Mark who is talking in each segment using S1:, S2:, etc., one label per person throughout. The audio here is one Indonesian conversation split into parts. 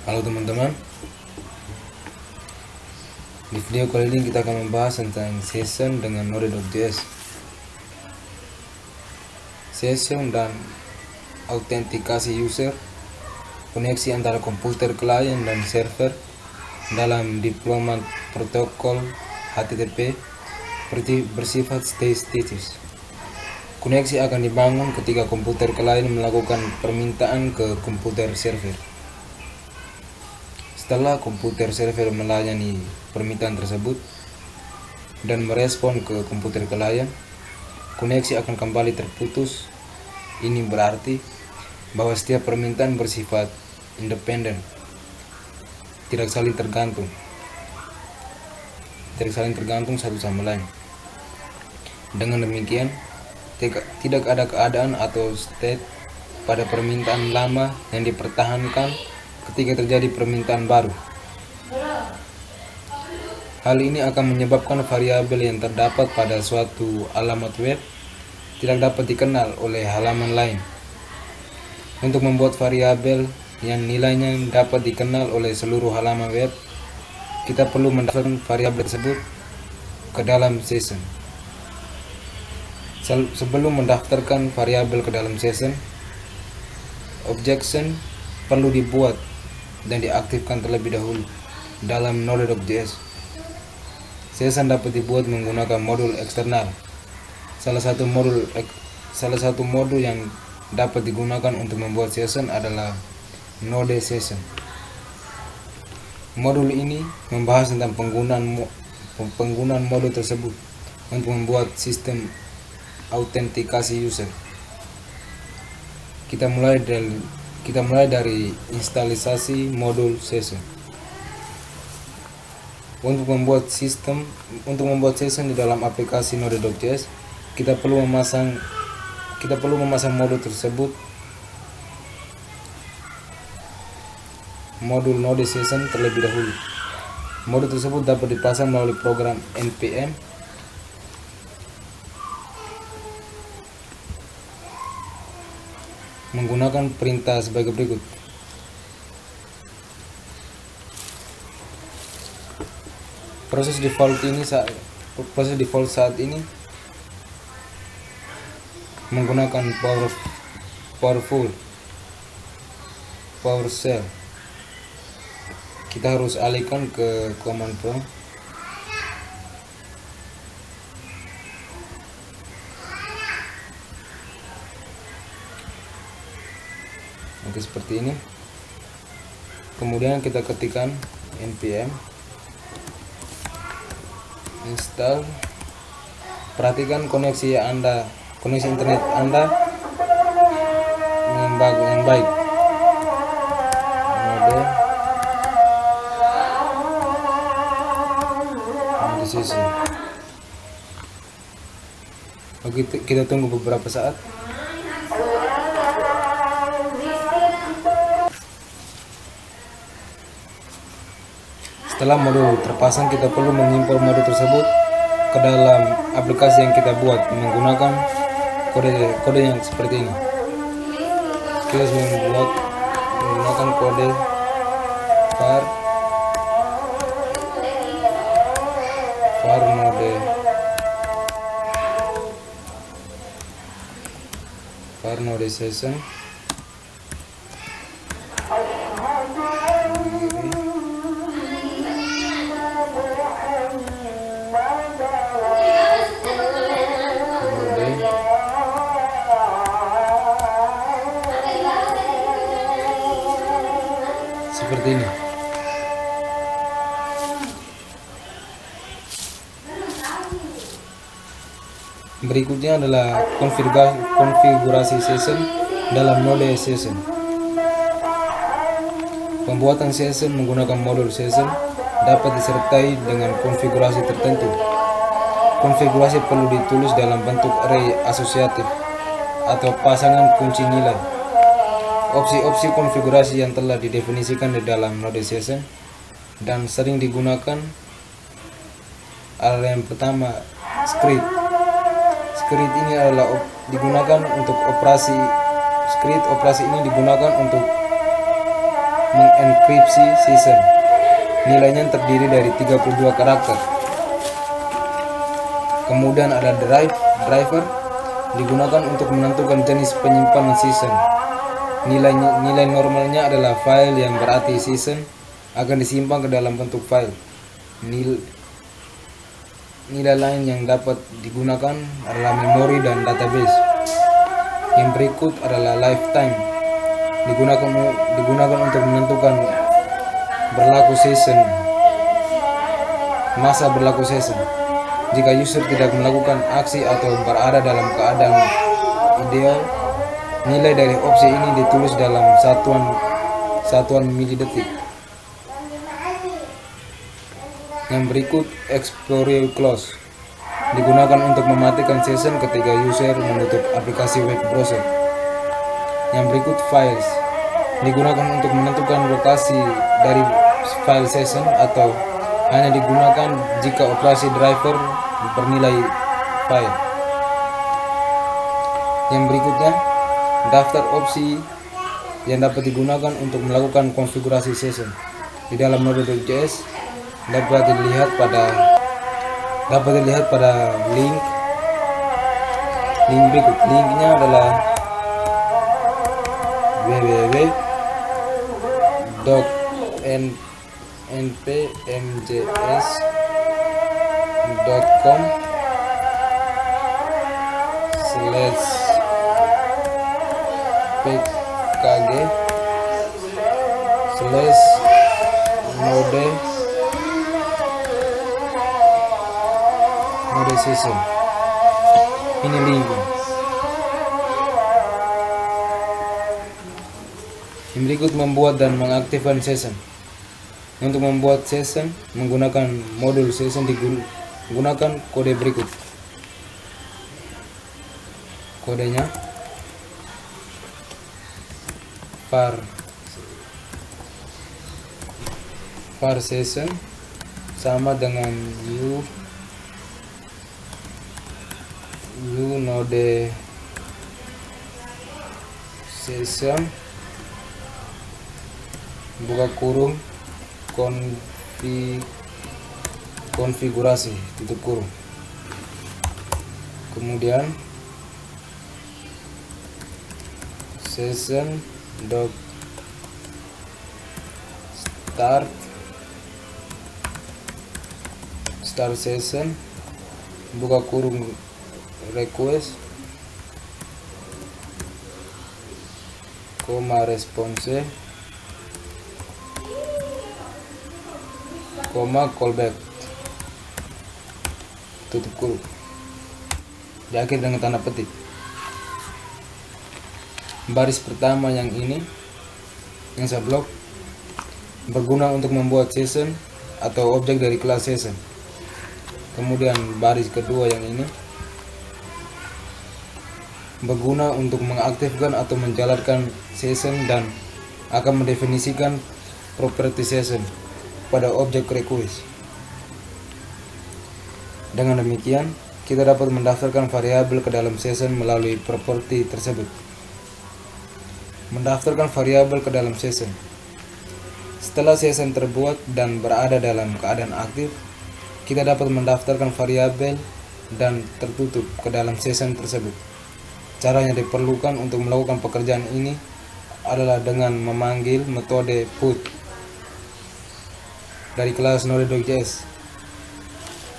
S1: Halo teman-teman, di video kali ini kita akan membahas tentang session dengan Node.js. Session dan autentikasi user, koneksi antara komputer klien dan server dalam deployment protokol HTTP bersifat state status. Koneksi akan dibangun ketika komputer klien melakukan permintaan ke komputer server. Setelah komputer server melayani permintaan tersebut dan merespon ke komputer klien, koneksi akan kembali terputus. Ini berarti bahwa setiap permintaan bersifat independen, tidak saling tergantung satu sama lain. Dengan demikian, tidak ada keadaan atau state pada permintaan lama yang dipertahankan ketika terjadi permintaan baru. Hal ini akan menyebabkan variabel yang terdapat pada suatu alamat web tidak dapat dikenal oleh halaman lain. Untuk membuat variabel yang nilainya dapat dikenal oleh seluruh halaman web, kita perlu mendaftarkan variabel tersebut ke dalam session. Sebelum mendaftarkan variabel ke dalam session, objection perlu dibuat dan diaktifkan terlebih dahulu dalam Node.js. Session dapat dibuat menggunakan modul eksternal. Salah satu modul yang dapat digunakan untuk membuat session adalah Node Session. Modul ini membahas tentang penggunaan modul tersebut untuk membuat sistem autentikasi user. Kita mulai dari instalisasi modul session. Untuk membuat session di dalam aplikasi Node.js, kita perlu memasang modul tersebut, modul Node Session terlebih dahulu. Modul tersebut dapat dipasang melalui program npm menggunakan perintah sebagai berikut. Proses default saat ini menggunakan PowerShell. Kita harus alihkan ke command prompt. Oke, seperti ini. Kemudian kita ketikkan npm install. Perhatikan koneksi internet Anda yang baik. Node Session. Oke, kita tunggu beberapa saat. Setelah modul terpasang, kita perlu mengimpor modul tersebut ke dalam aplikasi yang kita buat menggunakan kode yang seperti ini. Kita harus menggunakan kode var node session. Seperti ini. Berikutnya adalah konfigurasi session dalam Node Session. Pembuatan session menggunakan modul session dapat disertai dengan konfigurasi tertentu. Konfigurasi perlu ditulis dalam bentuk array asosiatif atau pasangan kunci nilai. Opsi-opsi konfigurasi yang telah didefinisikan di dalam Node Session dan sering digunakan adalah yang pertama, script. Script ini digunakan untuk operasi ini digunakan untuk mengenkripsi session. Nilainya terdiri dari 32 karakter. Kemudian ada driver digunakan untuk menentukan jenis penyimpanan session. Nilai normalnya adalah file yang berarti session akan disimpan ke dalam bentuk file. Nilai lain yang dapat digunakan adalah memori dan database. Yang berikut adalah lifetime, digunakan untuk menentukan masa berlaku session. Jika user tidak melakukan aksi atau berada dalam keadaan ideal, nilai dari opsi ini ditulis dalam satuan milidetik. Yang berikut explore close, digunakan untuk mematikan session ketika user menutup aplikasi web browser. Yang berikut files, digunakan untuk menentukan lokasi dari file session atau hanya digunakan jika operasi driver bernilai file. Yang berikutnya daftar opsi yang dapat digunakan untuk melakukan konfigurasi session. Di dalam Node.js dapat dilihat pada link berikut. Linknya adalah node session. Ini linknya. Yang berikut membuat dan mengaktifkan session. Untuk membuat session menggunakan modul session digunakan kode berikut. Kodenya var session sama dengan u node session buka kurung konfigurasi tutup kurung. Kemudian session dot start session buka kurung request response callback tutup kurung, diakhiri dengan tanda petik. Baris pertama yang ini yang saya blok berguna untuk membuat session atau objek dari kelas session. Kemudian baris kedua yang ini berguna untuk mengaktifkan atau menjalankan session dan akan mendefinisikan properti session pada objek request. Dengan demikian, kita dapat mendaftarkan variabel ke dalam session melalui properti tersebut. Mendaftarkan variabel ke dalam session. Setelah session terbuat dan berada dalam keadaan aktif, kita dapat mendaftarkan variabel dan tertutup ke dalam session tersebut. Cara yang diperlukan untuk melakukan pekerjaan ini adalah dengan memanggil metode put dari kelas Node.js.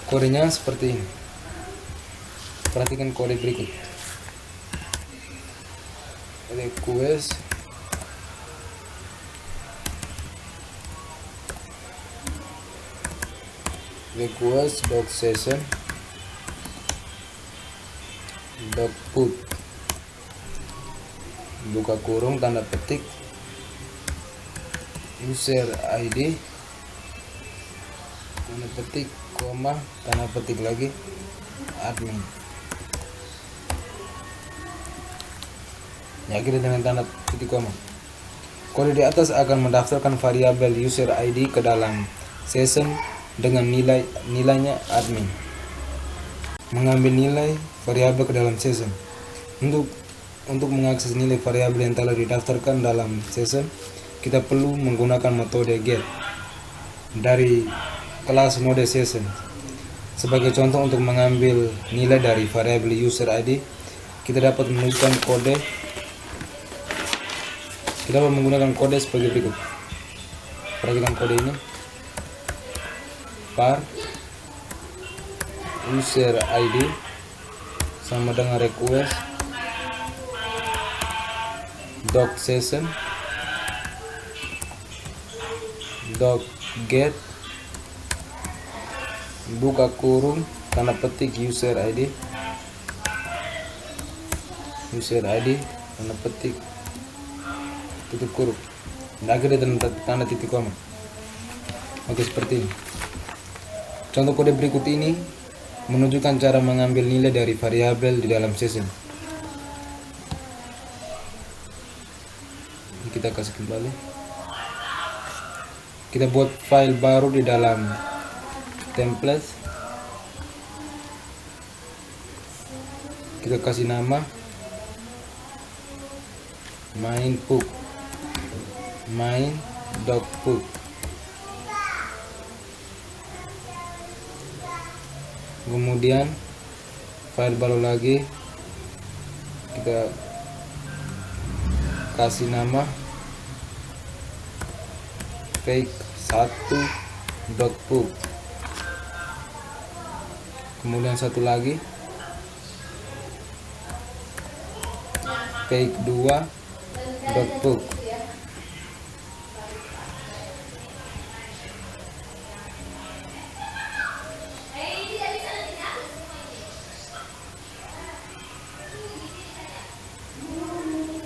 S1: Kodenya seperti ini. Perhatikan kode berikut. request.session .put buka kurung tanda petik user ID tanda petik koma tanda petik lagi admin, akhiri dengan tanda petik koma. Kode di atas akan mendaftarkan variabel user ID ke dalam session dengan nilainya admin. Mengambil nilai variabel ke dalam session. Untuk mengakses nilai variabel yang telah didaftarkan dalam session, kita perlu menggunakan metode get dari kelas mode session. Sebagai contoh, untuk mengambil nilai dari variabel user ID, kita dapat menuliskan kode. Kita dapat menggunakan kode sebagai berikut. Perhatikan kode ini. Var user ID sama dengan request doc session doc get buka kurung tanda petik user ID tanda petik tutup kurung, dan akhirnya tanda titik koma. Oke, seperti ini. Contoh kode berikut ini menunjukkan cara mengambil nilai dari variabel di dalam session. Kita kasih kembali. Kita buat file baru di dalam template. Kita kasih nama main.pub. Kemudian file baru lagi kita kasih nama fake1.pub. Kemudian satu lagi fake2.pub.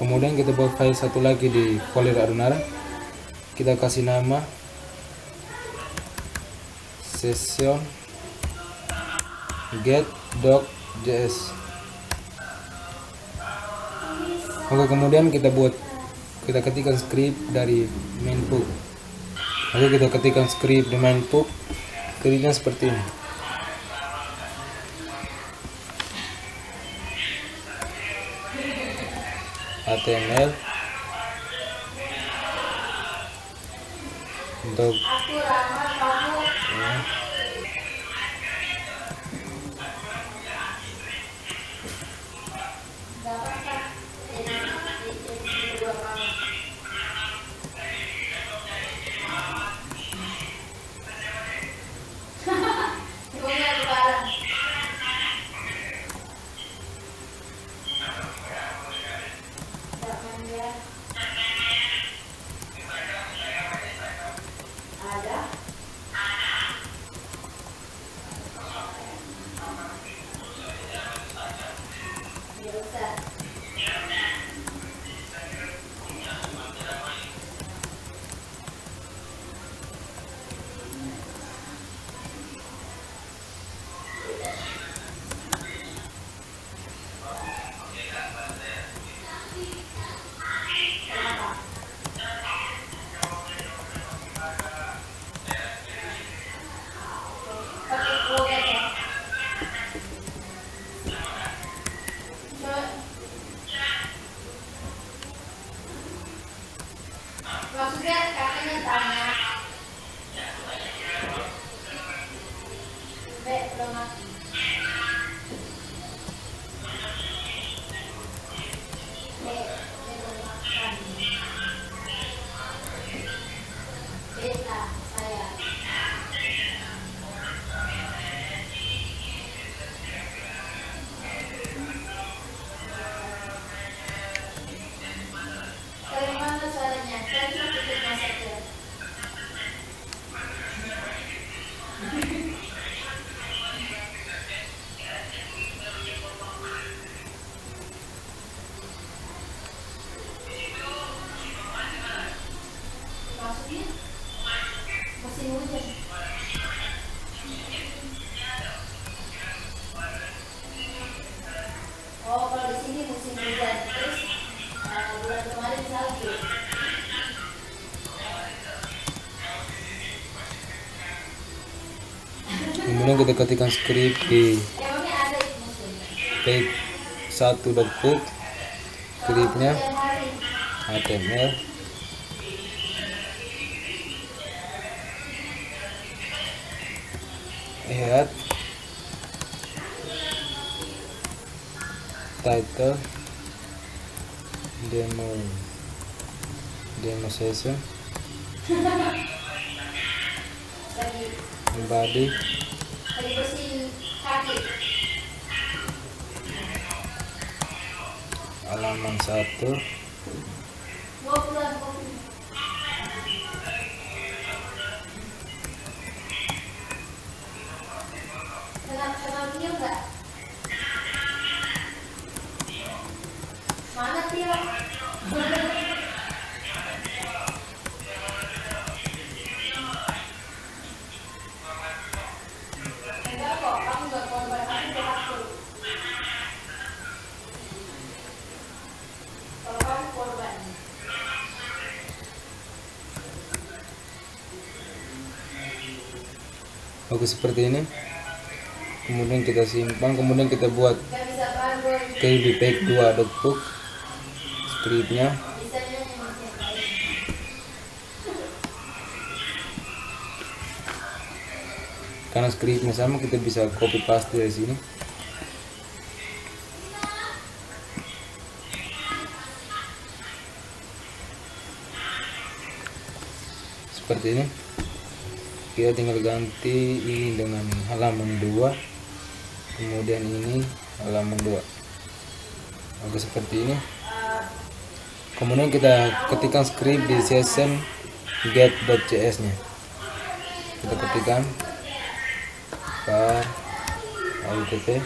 S1: Kemudian kita buat file satu lagi di folder Adunara. Kita kasih nama session get.doc.js. Oke, kemudian kita ketikkan script dari main.pub. Oke, kita ketikkan script di main.pub. Scriptnya seperti ini. HTML untuk kemudian kita ketikkan script di page1.pub. Scriptnya HTML Add title demo session, body, halaman 1, oke seperti ini. Kemudian kita simpan, kemudian kita buat kdpack2.book scriptnya. Karena scriptnya sama, kita bisa copy paste dari sini. Seperti ini. Kita tinggal ganti ini dengan halaman 2, kemudian ini halaman 2. Oke seperti ini. Kemudian kita ketikkan script di session get.cs nya. Kita ketikkan var alt require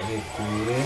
S1: require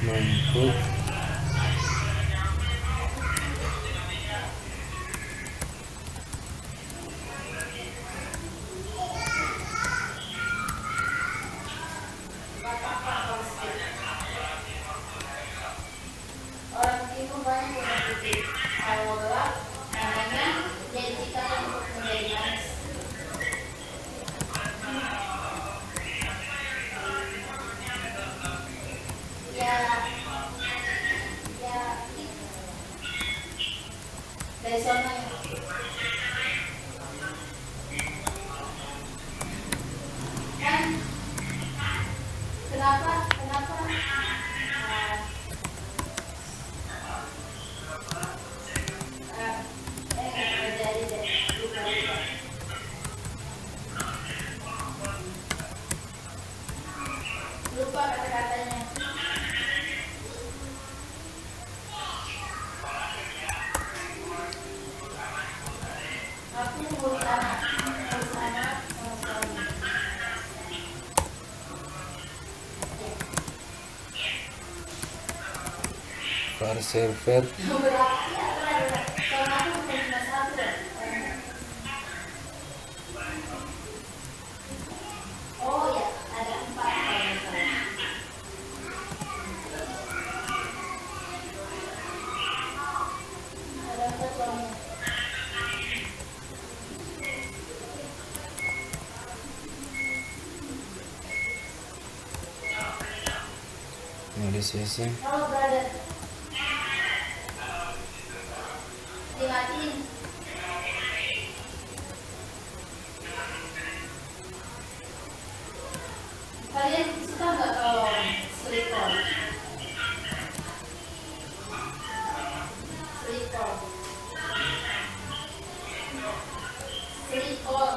S1: mengikut var server Negosiasi.
S2: Kalau brother, dimatiin. Kalian suka nggak kalau sleeper? Sleeper. Sleeper.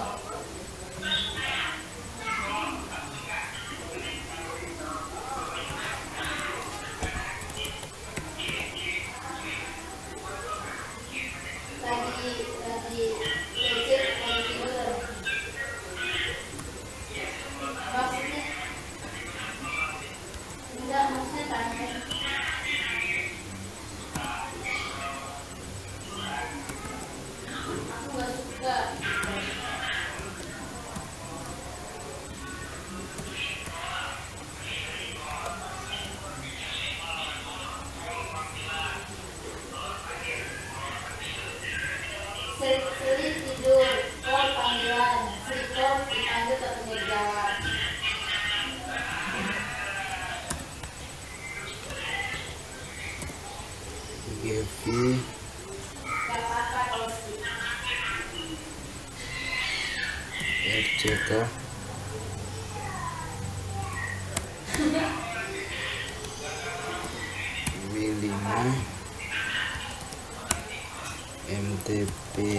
S2: Lagi legit lagi tidur. Maksudnya enggak, maksudnya tanya. Aku nggak suka. Seri tidur, call panggilan, sleeper dipanggil tapi nggak jawab.
S1: Gevi.
S2: Gak apa-apa kalau sleep.
S1: RCK. W5. MTPY.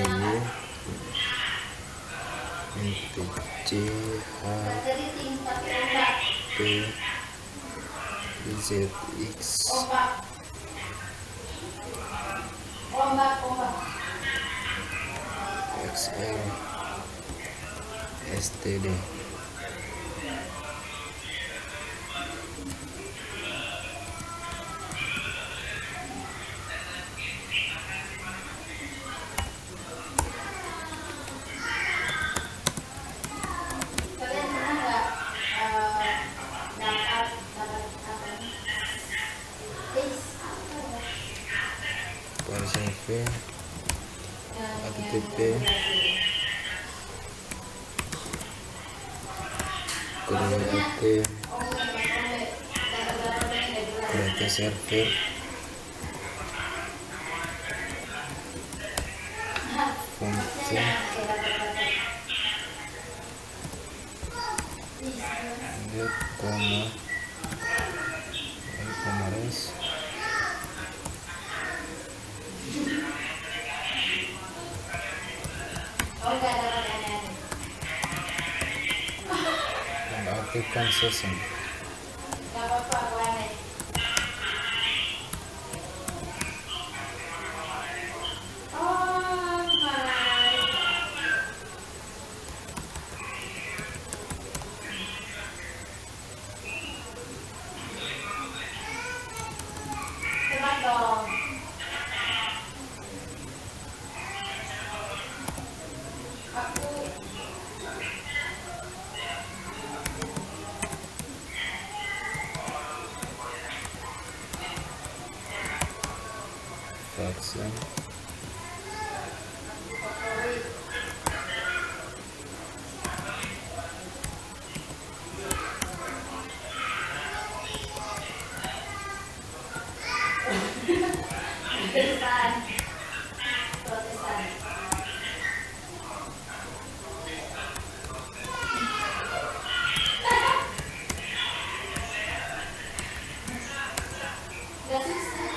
S1: MTC.
S2: Gak jadi tingkat ombak.
S1: ZX.
S2: Ombak. Ombak.
S1: XL. STD.
S2: Kalian pernah nggak dapat apa nih?
S1: KSV. HTTP. Kode data server. Function. Get, res. Mengaktifkan session.
S2: Gak apa-apa, aku aneh. Oh my. Cepat dong. Aku
S1: Faction.
S2: Protestan. Gak susah.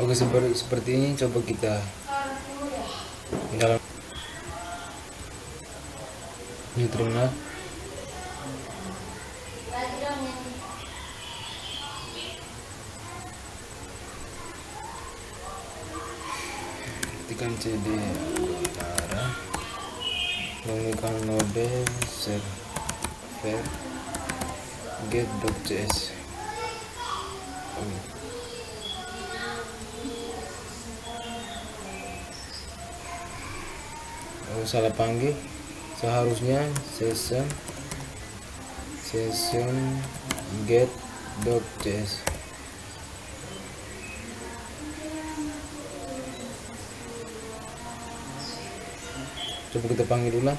S1: Oke, seperti ini coba kita dalam new terminal.
S2: Lagi dong yang
S1: Ketikkan cd arah, menggunakan node server get.js. Salah panggil, seharusnya session get.js. Coba kita panggil ulang.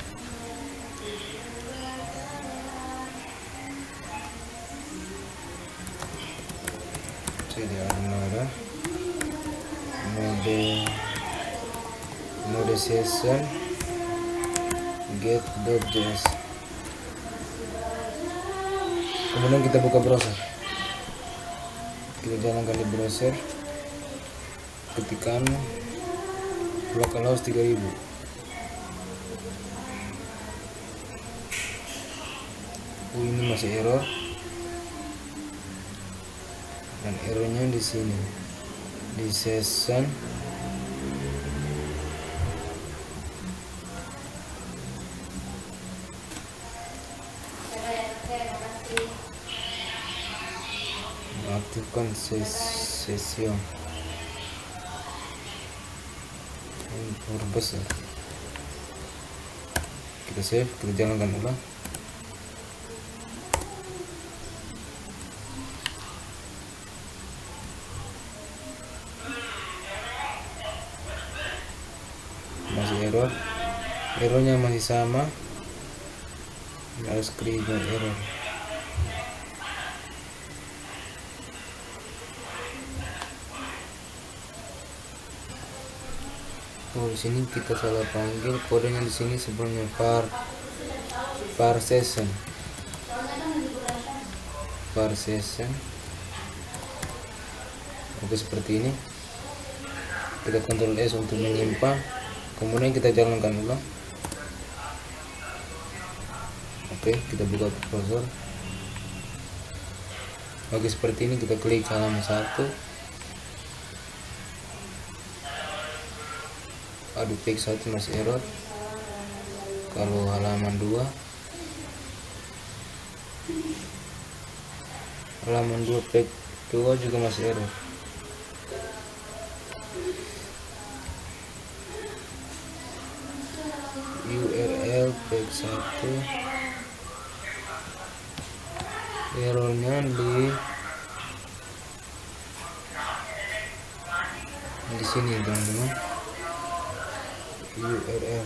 S1: Jadi ada node session get.js. Kemudian kita buka browser, kita jalankan di browser, ketikkan localhost 3000. Ini masih error, dan errornya di sini di session aktifkan session besar. Kita save, kita jalankan ulang. Masih errornya masih sama, harus screennya error. Oh, di sini kita salah panggil, kodenya di sini sebenarnya var session. Oke, seperti ini. Kita Ctrl S untuk menyimpan, kemudian kita jalankan ulang. Oke, kita buka browser. Oke, seperti ini. Kita klik halaman 1. Aduh, page 1 masih error. Kalau halaman 2 page 2 juga masih error. URL page 1 errornya di sini, teman-teman. URL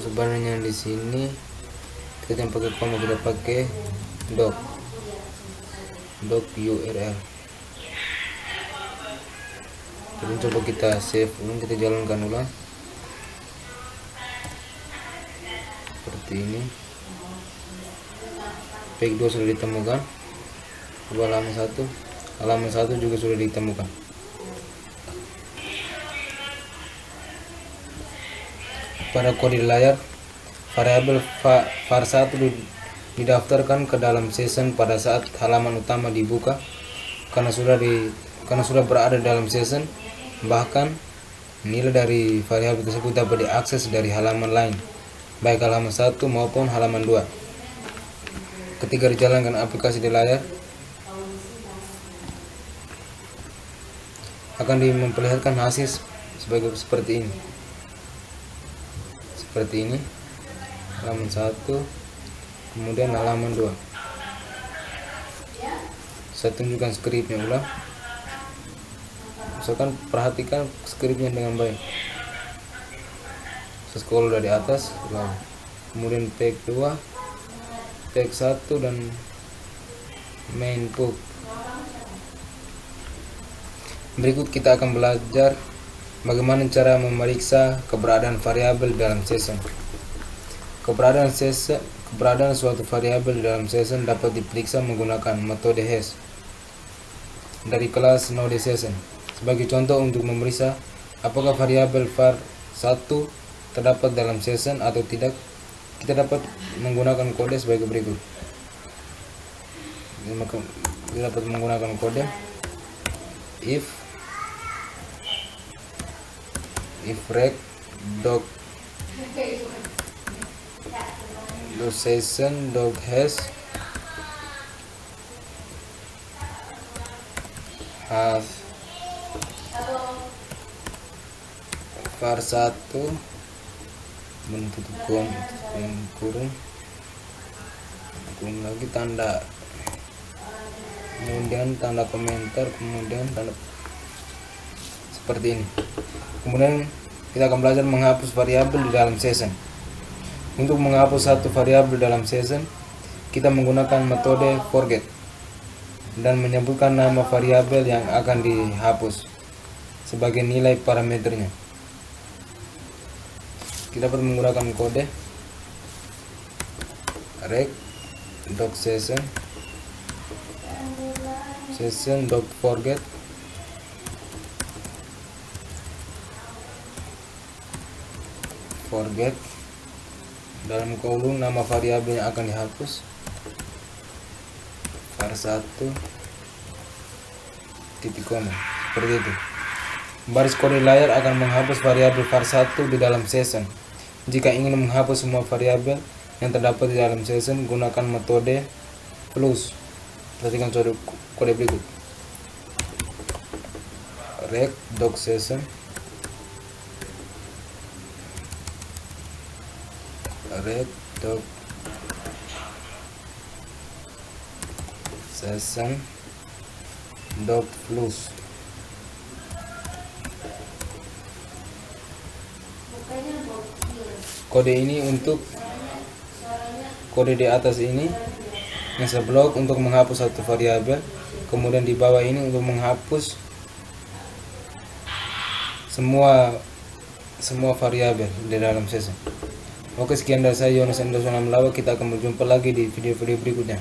S1: sebenarnya di sini kita jangan pakai koma, kita pakai doc URL. Jadi coba kita save ulang, kita jalankan ulang seperti ini. Page 2 sudah ditemukan. Coba halaman 1 juga sudah ditemukan. Pada kode di layar, variabel var1 didaftarkan ke dalam session pada saat halaman utama dibuka karena sudah berada dalam session. Bahkan nilai dari variabel tersebut dapat diakses dari halaman lain, baik halaman 1 maupun halaman 2. Ketika dijalankan aplikasi di layar, akan memperlihatkan hasil seperti ini. Halaman 1, kemudian halaman 2. Saya tunjukkan skripnya ulang. Misalkan perhatikan skripnya dengan baik. Saya scroll dari atas, kemudian page 2, page 1, dan main book. Berikut kita akan belajar bagaimana cara memeriksa keberadaan variabel dalam session. Keberadaan suatu variabel dalam session dapat diperiksa menggunakan metode hash dari kelas node session. Sebagai contoh untuk memeriksa apakah variabel var1 terdapat dalam session atau tidak, kita dapat menggunakan kode sebagai berikut. Kita dapat menggunakan kode if rect dog session dog has var1 menutup kurung lagi tanda, kemudian tanda komentar, kemudian tanda seperti ini. Kemudian kita akan belajar menghapus variabel di dalam session. Untuk menghapus satu variabel dalam session, kita menggunakan metode forget dan menyebutkan nama variabel yang akan dihapus sebagai nilai parameternya. Kita dapat menggunakan kode rect dog session dog forget dalam kurung nama variabel yang akan dihapus var1 titik koma, seperti itu. Baris kode layar akan menghapus variabel var1 di dalam session. Jika ingin menghapus semua variabel yang terdapat di dalam session, gunakan metode plus. Perhatikan kode berikut. Rect dog session dog plus. Kode ini untuk kode di atas ini yang seblok untuk menghapus satu variabel, kemudian di bawah ini untuk menghapus semua variabel di dalam session. Oke, sekian dari saya Yones Endosona Melawa. Kita akan berjumpa lagi di video-video berikutnya.